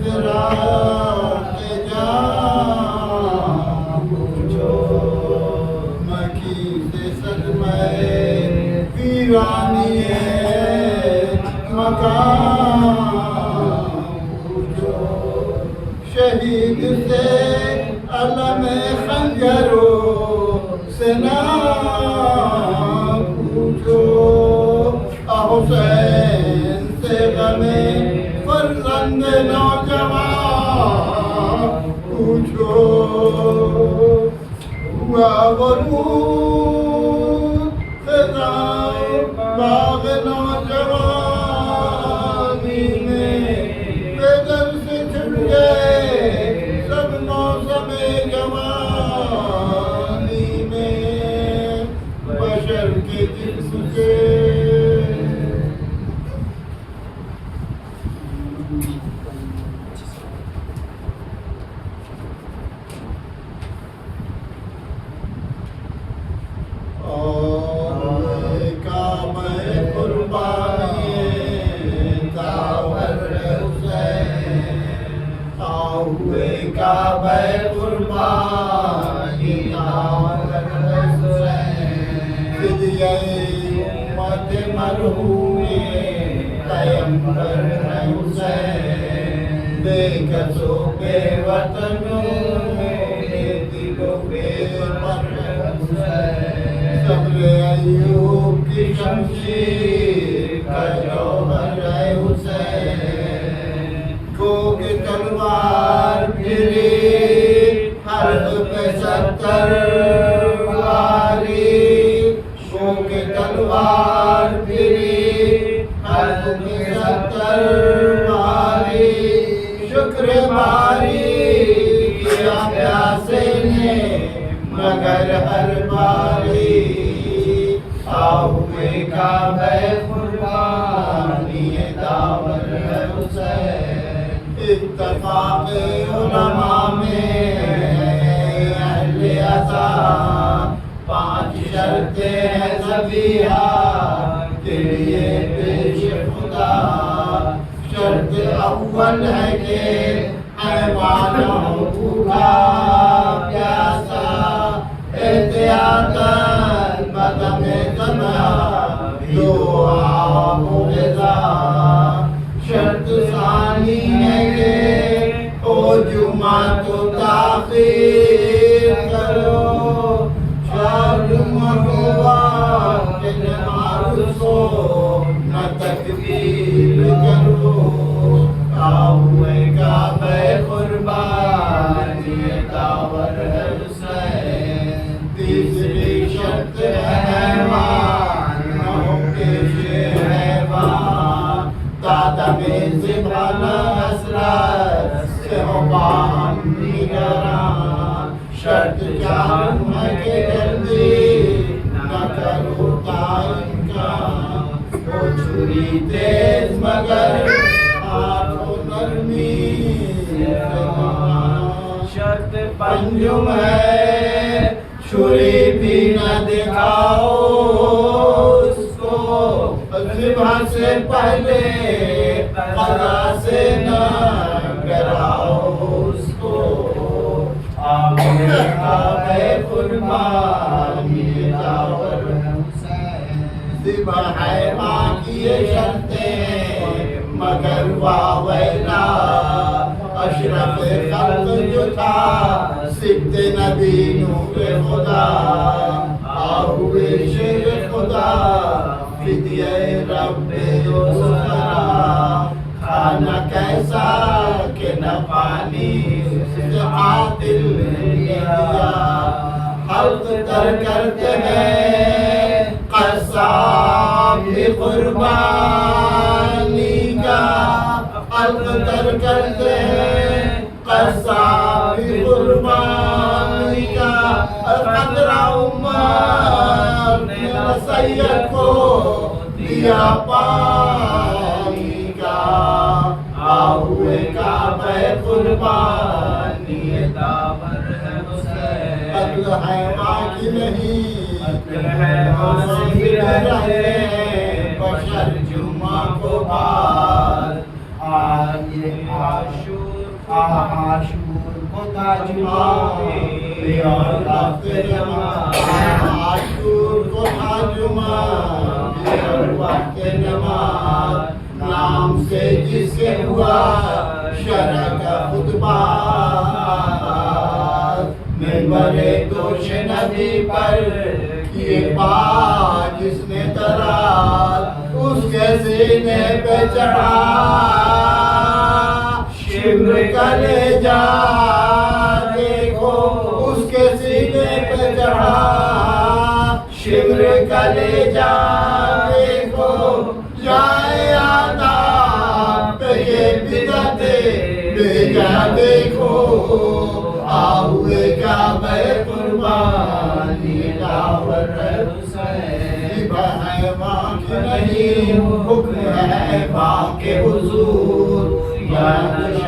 फिराक जान पूछो मकी से सदमे वीरानी मकान पूछो शहीद से अलम खंजरो से ना पूछो हुसैन से गमे फर्जंद नौजवान पूछो हुआ वरूद ख़ज़ां बाग़ नौजवानी में बेदर से छुट गए सब मौसम जवानी में बशर के जिस्म से अय्यूब की शमशीर का जौहर है हुसैन को की तलवार फिरी हर्द पे 70 वारी को की तलवार फिरी हर्द पे 70 वारी शुक्र बारी किया प्यासे ने मगर हर बारी हुए काबे कुर्बानी दावर है हुसैन इत्तफाक़ उलमा में अहले अज़ा 5 शर्तें हैं ज़बीहा के लिए पेश खुदा शर्त अव्वल है कि हैवानों भूखा प्यासा एहतियातन बदमे ज़मा दुआ मुग़ज़ा शर्त सानी है कि ओ जुमा तो ताख़ीर करो शाद मरवा के नमाज़ को न तकबीर करो हुए काबे कुर्बानी दावर है हुसैन तीसरी शर्त हैवान पेश हैवान दादा में ज़िबाना हसरत से हो बाम निगरान शर्त जानू है कि जल्दी न करो टाइम का वो छुरी तेज मगर हाथों नरमी शर्त पंजुम है छुरी भी न दिखाओ उसको ज़िबा से पहले क़ज़ा से न कराओ उसको काबे कुर्बानी दावर हुसैन ज़िबा है माँ की ये शर्तें मगर वावैला अशरफ खल्क़ जो था सिद्ध नबी नूर खुदा हुए शेर खुदा फिदिये रब्बे ज़रा खाना कैसा के न पानी से आदिल दिया खल्क़ तर करते हैं क़स्साम भी कुर्बानी का खल्क़ तर करते हैं क़स्साम भी कुर्बानी का क़दरा उमर ने सैयद को दिया पानी का हुए काबे कुर्बानी दावर है हुसैन अक्ल है माँ की नहीं अक्ल है बशर जुमा को बार ये आशूर को ताजुमा और वक्त नमाज आशूर को ताजुमा और वक्त नमाज नाम से जिसके हुआ शरअ का खुतबा मिंबरे दोष नबी पर किए बात जिसने तरा उसके सीने पे चढ़ा शिब्र कलेजा देखो उसके सीने पे चढ़ा शिब्र कलेजा देखो जाए आदाब पे ये बिदते बेजा देखो आहुए का बै कुर्बानी दावर हुसैन है बाकी नहीं हुक्म है बाके हुजूर या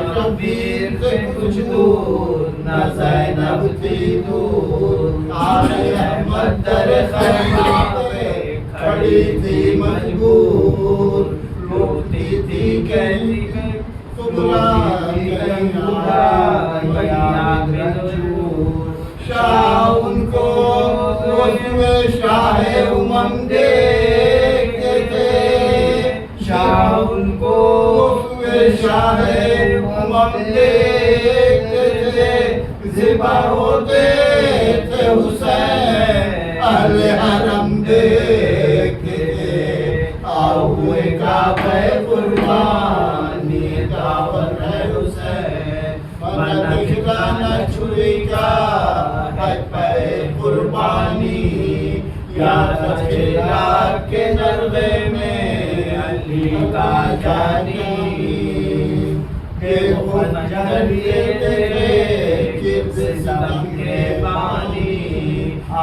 शबीर से कुछ दूर न ज़ैनब थी दूर आले अहमद दर खैमा पे खड़ी थी मजबूर रोती थी कैली शाह उनको शाह उमम देखते थे शाह उनको शाह उमम देखते थे ज़िबा होते थे हुसैन अहले हरम देखते थे आहुए काबे कुर्बानी दावर है हुसैन मन ठिकाना छुरी का है पे कुर्बानी याद रखेगा के नरवे में अली का जानी देखो नजरिए तेरे किस सितम के पानी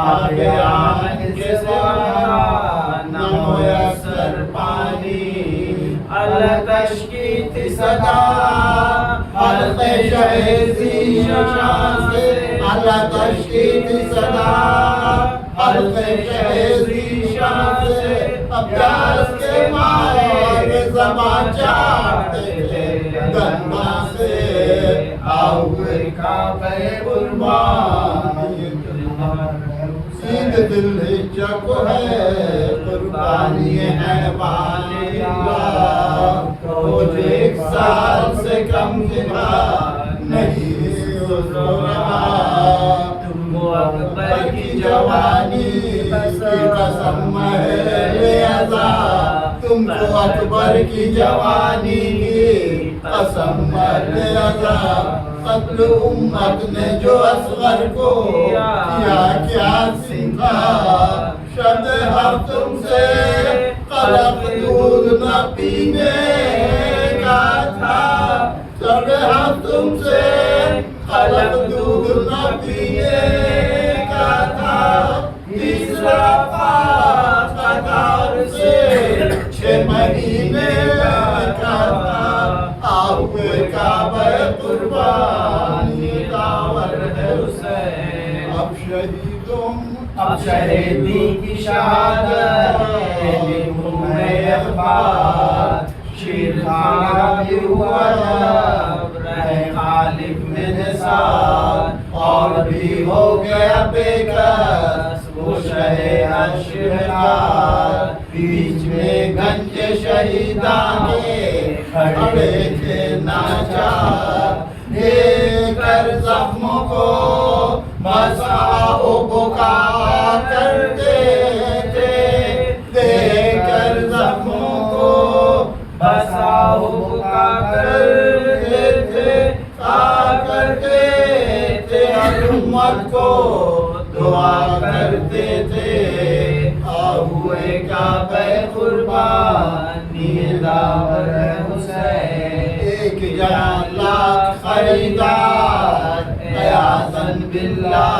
आगे आन के सवारा न मुयस्सर पानी अल्लाह तशकी थी सदा हल्क़े शहज़ी शान से अल्लाह तशकी थी सदा हल्क़े शहज़ी शान से अब्यास के मारे ज़बान चाटते थे गन्ना से आहुए काबे कुर्बानी सीध दिल हिज्जा को है कुर्बानी है वालिल्लाह तो एक साल से कम जिमा नहीं तुमको अकबर की जवानी की कसम है लिहाजा तुमको अकबर की जवानी की कसम है लिहाजा कत्ल उम्मत ने जो असगर को किया क्या सीखा शद हम तुमसे कलक दूध न पीने का था शद हम तुमसे कलक दूध न पीने का था तीसरा पास कतार से 6 महीने का था आहुए काबे कुर्बानी दावर है हुसैन अब शहीदी की शहादत में अखबार शेर खाना भी हुआ जब रहे खालिफ में निसार और भी हो गया बेकस वो शहे अशरार बीच में गंजे शहीदां के खड़े थे नाचार लेकर जख्मों को मसाओ पुकार करते थे देकर जख्मों को मसाओ पुकार करते थे करते थे उम्मत को दुआ करते थे आहुए काबे कुर्बानी दावर हुसैन एक जान लाख खरीदार याज़न बिल्लाह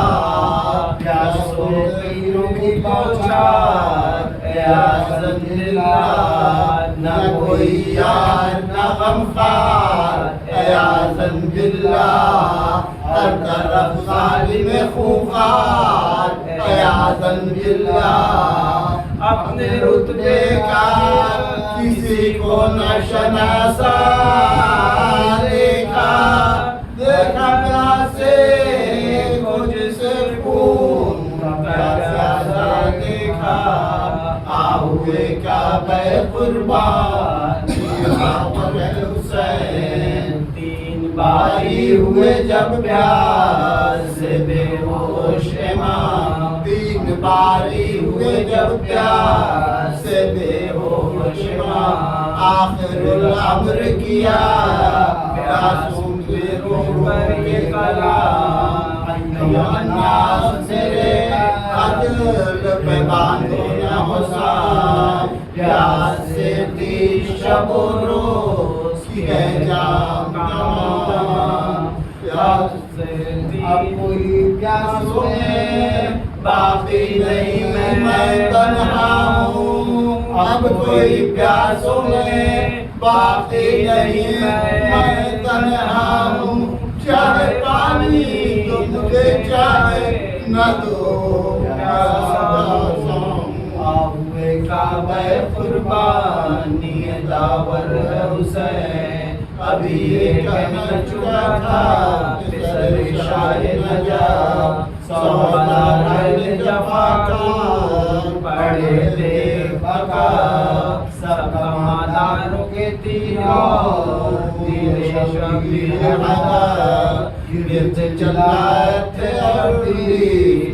प्यासों पीरों की बौछार याज़न बिल्लाह न कोई यार न गमखार याज़न बिल्लाह हर तरफ ज़ालिम खूंखार याज़न बिल्लाह अपने रुतबे का किसी को न शनासा देखा प्यासे को जिसे खून का प्यासा देखा हुए काबे कुर्बान हुसैन 3 बारी हुए जब प्यार से बेहोश इमाम 3 बारी हुए जब प्यार से बेहोश इमाम आखिरुल अम्र किया प्यासों के रूपर के कलाम अन्नास मेरे अदल पे बांधो न हुसाम प्यास से थी शब रोज की है जाम तमाम प्यास से थी अब कोई प्यासों में बाकी नहीं मैं तन्हा हूँ अब कोई प्यासों में बाकी नहीं मैं तन्हा हूँ चाहे पानी तुमके चाहे न दो हुए काबे कुर्बानी दावर है हुसैन अभी ये कहना चुका था सर शाह नजा सौदागर जफाकार पड़े थे बका सब कमादारों के तीरों दिले शबीर गिरत जलाते अभी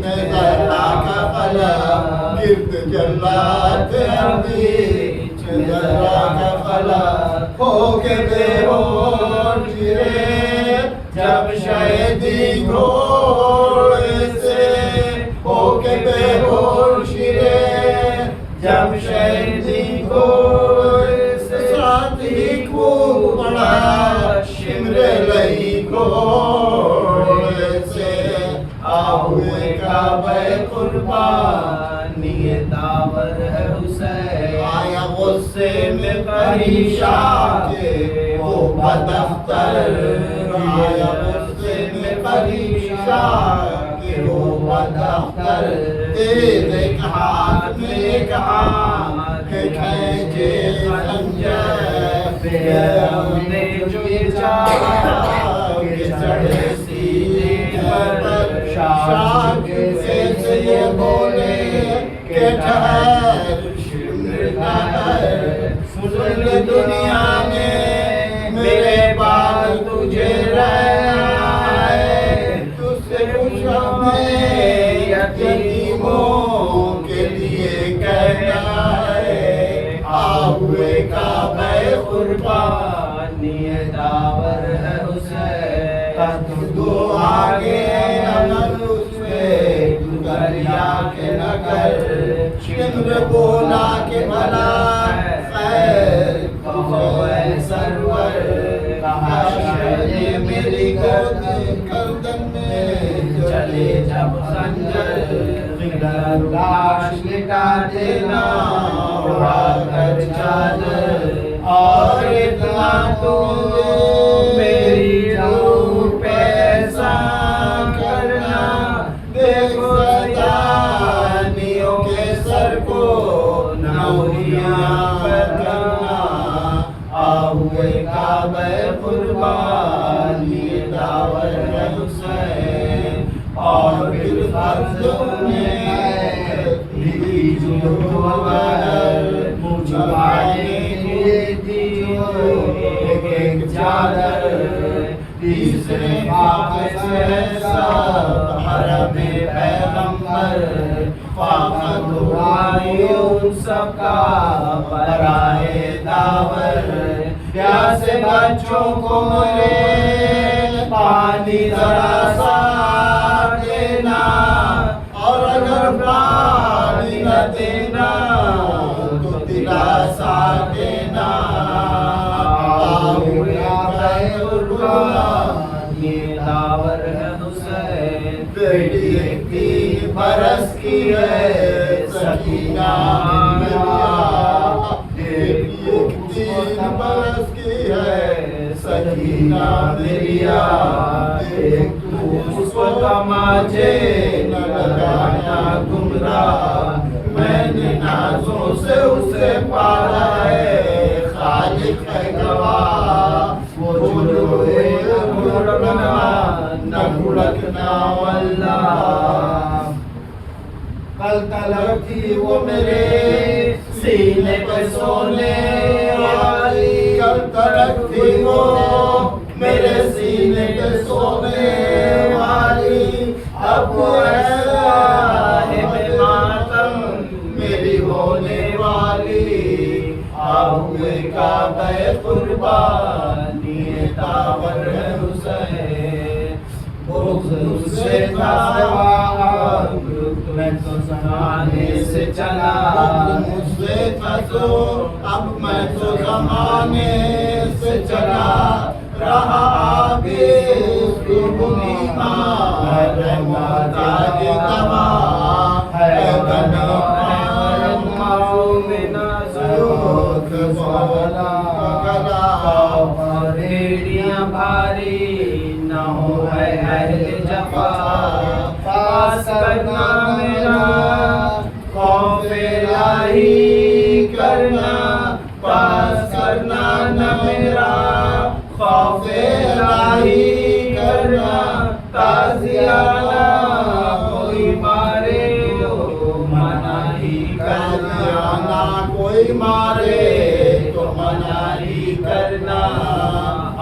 में जला का फला गिरत जलाते अभी में जला का फला हो के बेहोश गिरे जब शहीदी घोड़े से हो के बेहोश गिरे जब शहीदी घोड़े से साथी को पड़ा शिमरे लई घोड़े से हुए काबे कुर्बानी दावर है हुसैन आया गुस्से में परेशान के वो बदफ्तर आया गुस्से में परेशान के वो बदफ्तर तेरे हाथ में कहा खेचे खंजर हमने जो ये चाहा के चढ़े सीने पर शाह से ये बोले के ठहर शिमर सुन दुनिया में मेरे बाद तुझे रहे तुझसे कुछ हमें यतीमों के लिए कहना है हुए काबे कुर्बानी दावर है हुसैन तू आगे अमल उसमें तू दरिया के नगर शिमर बोला के भला खैर सरवर कहा ये मेरी गोद गर्दन में चले जब खंजर लाश लिटा देना उड़ा कर चादर और इतना तो मेरी रूह पे ऐसा करना देखो जानियों के सर को नौरियां करना हुए काबे कुर्बानी दावर है हुसैन और फिर फर्जों में जो मुझे एक चादर तीसरे पाक से सब हरमे पैगंबर फाखर दुआओं सबका बराए दावर प्यासे बच्चों को मेरे पानी जरा सा देना और अगर पानी न देना तो दिलासा देना ये दावर है हुसैन बेटी 3 बरस की है सकीना बेटी 3 बरस की है सकीना मेरिया एक तू उसको तमाचे न लगाना गुमराह मैंने नाजों से उसे पाला है रोए घुड़कना न घुड़कना वल्लाह। कल तलक थी वो मेरे सीने पे सोने वाली, कल तलक थी वो मेरे सीने पे सोने वाली, अब ऐसा है बेमातम मेरी होने वाली। आहुए काबे कुर्बानी तावर है हुसैन, मुझसे था मैं तो ज़माने से चला, मुझसे था तो अब मैं तो ज़माने से चला रहा आगे भारी न हो है अहले जफा, पास करना मेरा खौफे इलाही करना, पास करना न मेरा खौफे इलाही करना। ताज़ियाना कोई मारे तो मना ही करना, कोई मारे तो मना ही करना।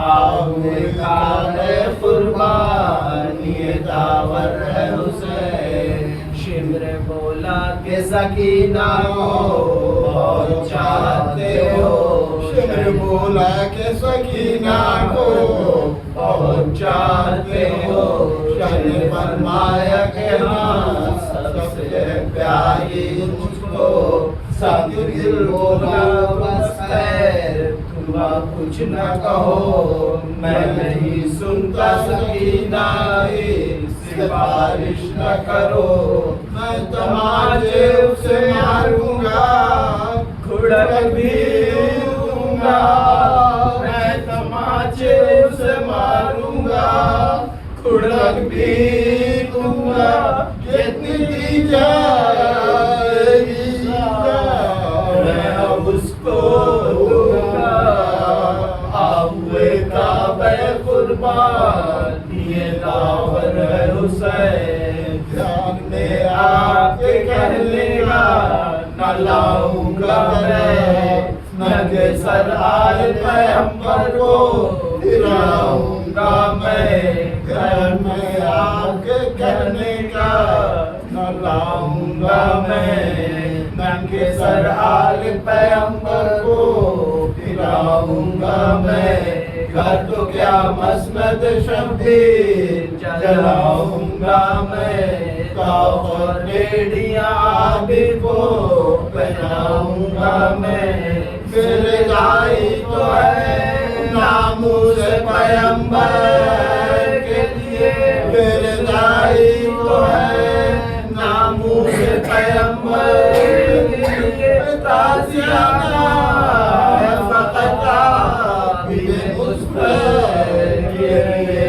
आहुए काबे कुर्बानी तावर है हुसैन, शिमर बोला के सकीना को बहुत चाहते हो, शिमर बोला के सकीना को बहुत चाहते हो। शहर फरमाया के हाँ सबसे प्यारी मुझको, सब दिल बोला बस खैर तुम कुछ न कहो, मैं नहीं सुनता सकीना सिफारिश न करो। मैं तमाचे उसे मारूंगा घुड़क भी दूंगा, मैं तमाचे उसे मारूंगा घुड़क भी दूंगा। जितनी दी जाएगी मैं अब उसको दूंगा। आहुए काबे कुर्बानी तावर है हुसैन, ध्यान में आपके कहने का न लाऊंगा मैं, नंगे सर आए पैगंबर को दिलाऊंगा मैं। ध्यान में आपके कहने का न लाऊंगा मैं, नंगे सर आए पैगंबर को दिलाऊंगा मैं। घर तो क्या मसनद शब्बीर जलाऊंगा मैं, और रेडियां आबिद को पहनाऊंगा मैं। मेरे गाई तो है नामूस पैगंबर के लिए, मेरे गाई तो है नामूस पैगंबर के लिए। ताज़ियाना है फ़क़त आबिद मुस्तफ़ा के लिए,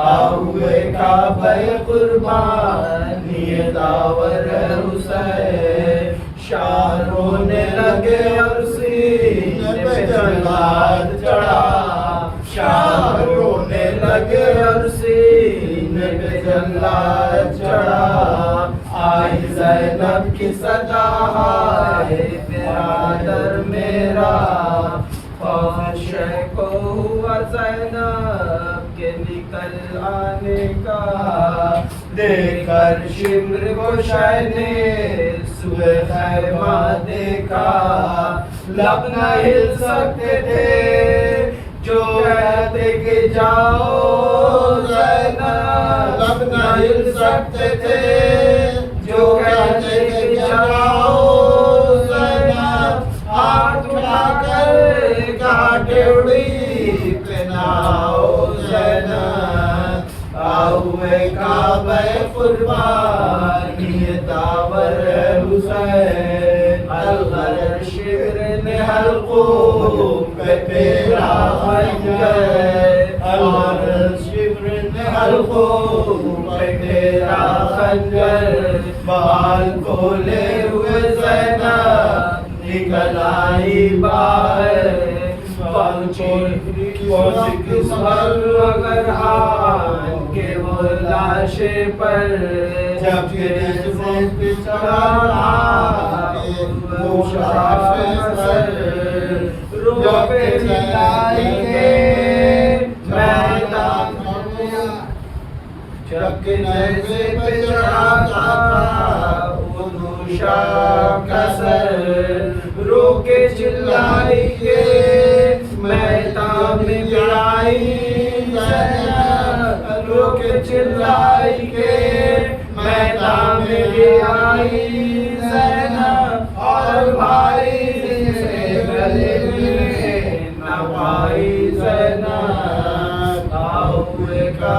आहुए काबे कुर्बानी तावर है हुसैन। शाह रोने लगे और सीने पे जल्लाद चढ़ा, शाह रोने लगे और सीने पे जल्लाद चढ़ा। आई ज़ैनब की सदा है बिरादर मेरा, ख्वाहिश को हुआ ज़ैनब के निकल आने का। देकर शिमर को शहने सुए खैमा देखा, लब न हिल सकते थे जो कहते कि जाओ ज़ैनब, लब न हिल सकते थे जो कहते कि जाओ ज़ैनब। हाथ उठाकर कहा ड्योढ़ी पहनाओ ज़ैनब। आहुए काबे कुर्बानी तावर है हुसैन, अलगर शिर ने हल्कों पे पेरा खंजर, अलगर शिर ने हल्कों पे पेरा खंजर। बाल खोले हुए ज़ैनब निकल आई बाहर, पहुंची पहुंच किस मगर आन के वो लाशे पर जब से पिछड़ा वो सर रोके चिल्लाएंगे मैदान चकने से पिछड़ा था उषा का सर रोके चिल्लाएंगे मैदान में गिराई रोके चिल्लाएंगे मैदान में गिराई सेना और भाई से गले मिले न भाई सेना हुए का